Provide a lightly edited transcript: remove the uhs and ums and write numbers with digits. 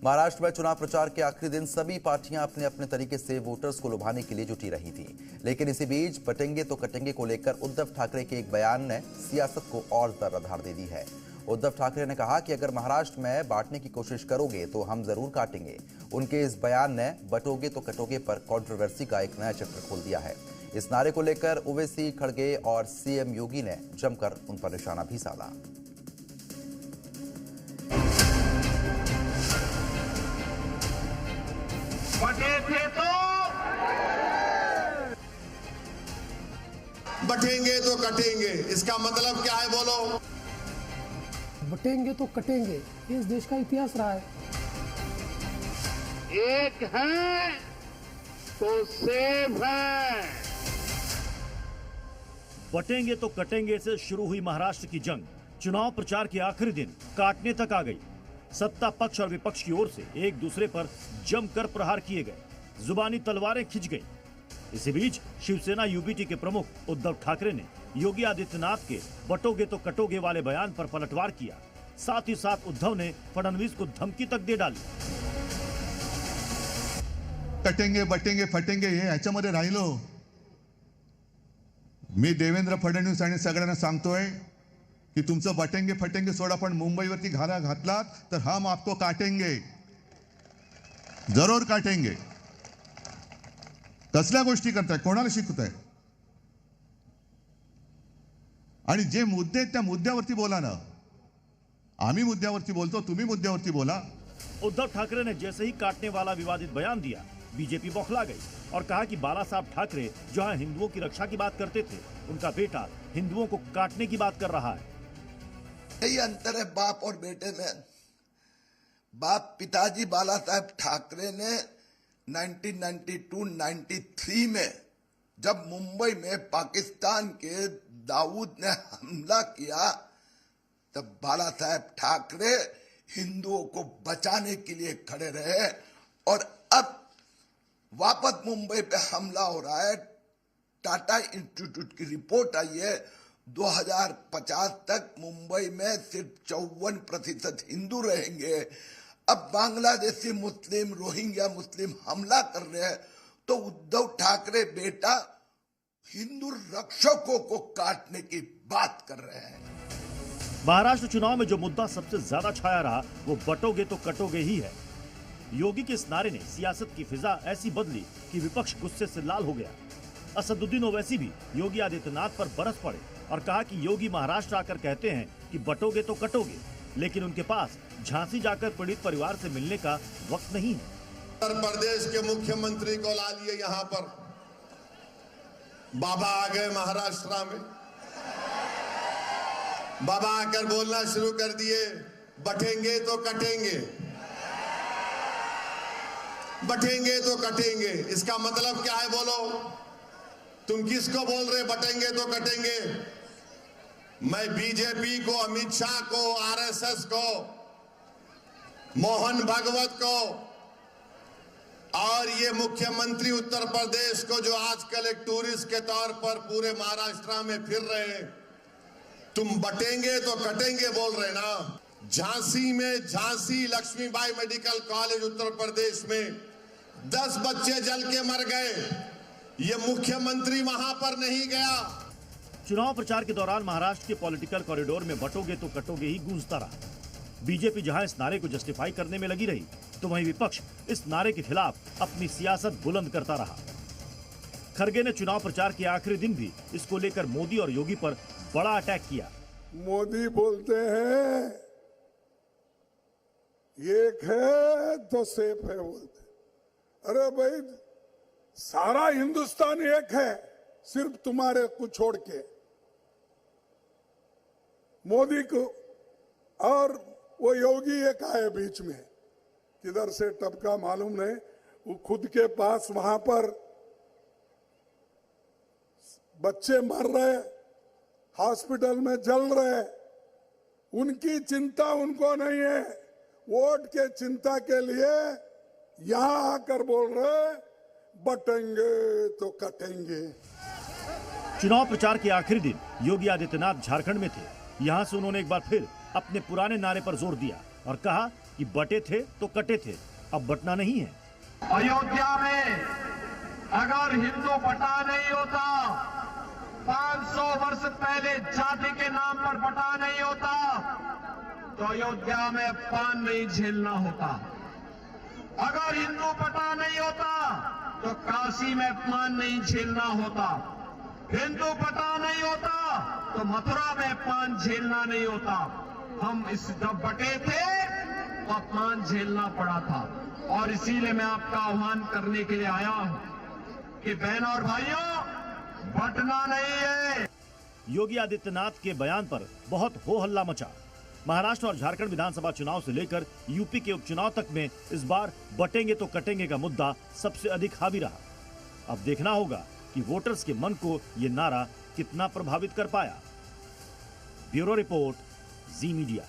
महाराष्ट्र में चुनाव प्रचार के आखिरी दिन सभी पार्टियां अपने अपने तरीके से वोटर्स को लुभाने के लिए जुटी रही थी। लेकिन इसी बीच बटेंगे तो कटेंगे को लेकर उद्धव ठाकरे के एक बयान ने सियासत को और तर्राधार दे दी है। उद्धव ठाकरे ने कहा कि अगर महाराष्ट्र में बांटने की कोशिश करोगे तो हम जरूर काटेंगे। उनके इस बयान ने बटोगे तो कटोगे पर कंट्रोवर्सी का एक नया चैप्टर खोल दिया है। इस नारे को लेकर ओवैसी, खड़गे और सीएम योगी ने जमकर उन पर निशाना भी साधा। बटेंगे तो कटेंगे, इसका मतलब क्या है बोलो? बटेंगे तो कटेंगे, ये इस देश का इतिहास रहा है। एक है तो सेफ है। बटेंगे तो कटेंगे से शुरू हुई महाराष्ट्र की जंग चुनाव प्रचार के आखिरी दिन काटने तक आ गई। सत्ता पक्ष और विपक्ष की ओर से एक दूसरे पर जमकर प्रहार किए गए, जुबानी तलवारें खिंच गई। इसी बीच शिवसेना यूबीटी के प्रमुख उद्धव ठाकरे ने योगी आदित्यनाथ के बटोगे तो कटोगे वाले बयान पर पलटवार किया। साथ ही साथ उद्धव ने फडणवीस को धमकी तक दे डाली। कटेंगे बटेंगे फटेंगे हे ह्याच्यामध्ये राहिलो। मी देवेंद्र फडणवीस आणि सगळ्यांना सांगतोय की तुमचं बटेंगे फटेंगे सोडा, पण मुंबईवरती घाला घातलात तर हम आपको काटेंगे, जरूर काटेंगे। कसल्या गोष्टी करताय, कोणाला शिकवताय? आणि जे मुद्दे त्या मुद्द्यावरती बोला ना। आम्ही मुद्द्यावरती बोलतो, तुम्ही मुद्द्यावरती बोला। उद्धव ठाकरे ने जैसे ही काटने वाला विवादित बयान दिया, बीजेपी बौखला गई और कहा कि बाला साहब ठाकरे जहां हिंदुओं की रक्षा की बात करते थे, उनका बेटा हिंदुओं को काटने की बात कर रहा है। यही अंतर है बाप और बेटे में। बाप पिताजी बाला साहब ठाकरे ने 1992-93 में जब मुंबई में पाकिस्तान के दाऊद ने हमला किया, तब बाला साहब ठाकरे हिंदुओं को बचाने के लिए खड़े रहे। और अब वापस मुंबई पे हमला हो रहा है। टाटा इंस्टीट्यूट की रिपोर्ट आई है 2050 तक मुंबई में सिर्फ 54% हिंदू रहेंगे। अब बांग्लादेशी मुस्लिम, रोहिंग्या मुस्लिम हमला कर रहे हैं, तो उद्धव ठाकरे बेटा हिंदू रक्षकों को काटने की बात कर रहे हैं। महाराष्ट्र चुनाव में जो मुद्दा सबसे ज्यादा छाया रहा वो बटोगे तो कटोगे ही है। योगी के इस नारे ने सियासत की फिजा ऐसी बदली कि विपक्ष गुस्से से लाल हो गया। असदुद्दीन ओवैसी भी योगी आदित्यनाथ पर बरस पड़े और कहा कि योगी महाराष्ट्र आकर कहते हैं कि बटोगे तो कटोगे, लेकिन उनके पास झांसी जाकर पीड़ित परिवार से मिलने का वक्त नहीं है। उत्तर प्रदेश के मुख्यमंत्री को ला लिए यहाँ पर, बाबा आ गए महाराष्ट्र में। बाबा आकर बोलना शुरू कर दिए, बटेंगे तो कटेंगे, बटेंगे तो कटेंगे। इसका मतलब क्या है बोलो? तुम किसको बोल रहे बटेंगे तो कटेंगे? मैं बीजेपी को, अमित शाह को, आरएसएस को, मोहन भागवत को और ये मुख्यमंत्री उत्तर प्रदेश को जो आजकल एक टूरिस्ट के तौर पर पूरे महाराष्ट्र में फिर रहे हैं, तुम बटेंगे तो कटेंगे बोल रहे ना। झांसी में, झांसी लक्ष्मीबाई मेडिकल कॉलेज उत्तर प्रदेश में 10 बच्चे जल के मर गए। ये मुख्यमंत्री वहां पर नहीं गया। चुनाव प्रचार के दौरान महाराष्ट्र के पॉलिटिकल कॉरिडोर में बटोगे तो कटोगे ही गूंजता रहा। बीजेपी जहां इस नारे को जस्टिफाई करने में लगी रही, तो वहीं विपक्ष इस नारे के खिलाफ अपनी सियासत बुलंद करता रहा। खड़गे ने चुनाव प्रचार के आखिरी दिन भी इसको लेकर मोदी और योगी पर बड़ा अटैक किया। मोदी बोलते हैं एक है तो सेफ है बोलते। अरे भाई, सारा हिंदुस्तान एक है, सिर्फ तुम्हारे को छोड़ के। मोदी को और वो योगी एक आए बीच में, किधर से टपका मालूम नहीं। वो खुद के पास वहां पर बच्चे मर रहे, हॉस्पिटल में जल रहे, उनकी चिंता उनको नहीं है। वोट के चिंता के लिए यहां आकर बोल रहे बटेंगे तो कटेंगे। चुनाव प्रचार के आखिरी दिन योगी आदित्यनाथ झारखंड में थे। यहां से उन्होंने एक बार फिर अपने पुराने नारे पर जोर दिया और कहा कि बटे थे तो कटे थे, अब बटना नहीं है। अयोध्या में अगर हिंदू बटा नहीं होता, 500 वर्ष पहले जाति के नाम पर बटा नहीं होता, तो अयोध्या में पान नहीं झेलना होता। अगर हिंदू बटा नहीं होता तो काशी में पान नहीं झेलना होता। हिंदू बटा नहीं होता तो मथुरा में पान झेलना नहीं होता। हम इस जब बटे थे तो पान झेलना पड़ा था, और इसीलिए मैं आपका आह्वान करने के लिए आया हूं कि बहनों और भाइयों, बटना नहीं है। योगी आदित्यनाथ के बयान पर बहुत हो हल्ला मचा। महाराष्ट्र और झारखंड विधानसभा चुनाव से लेकर यूपी के उपचुनाव तक में इस बार बटेंगे तो कटेंगे का मुद्दा सबसे अधिक हावी रहा। अब देखना होगा कि वोटर्स के मन को ये नारा कितना प्रभावित कर पाया। ब्यूरो रिपोर्ट, जी मीडिया।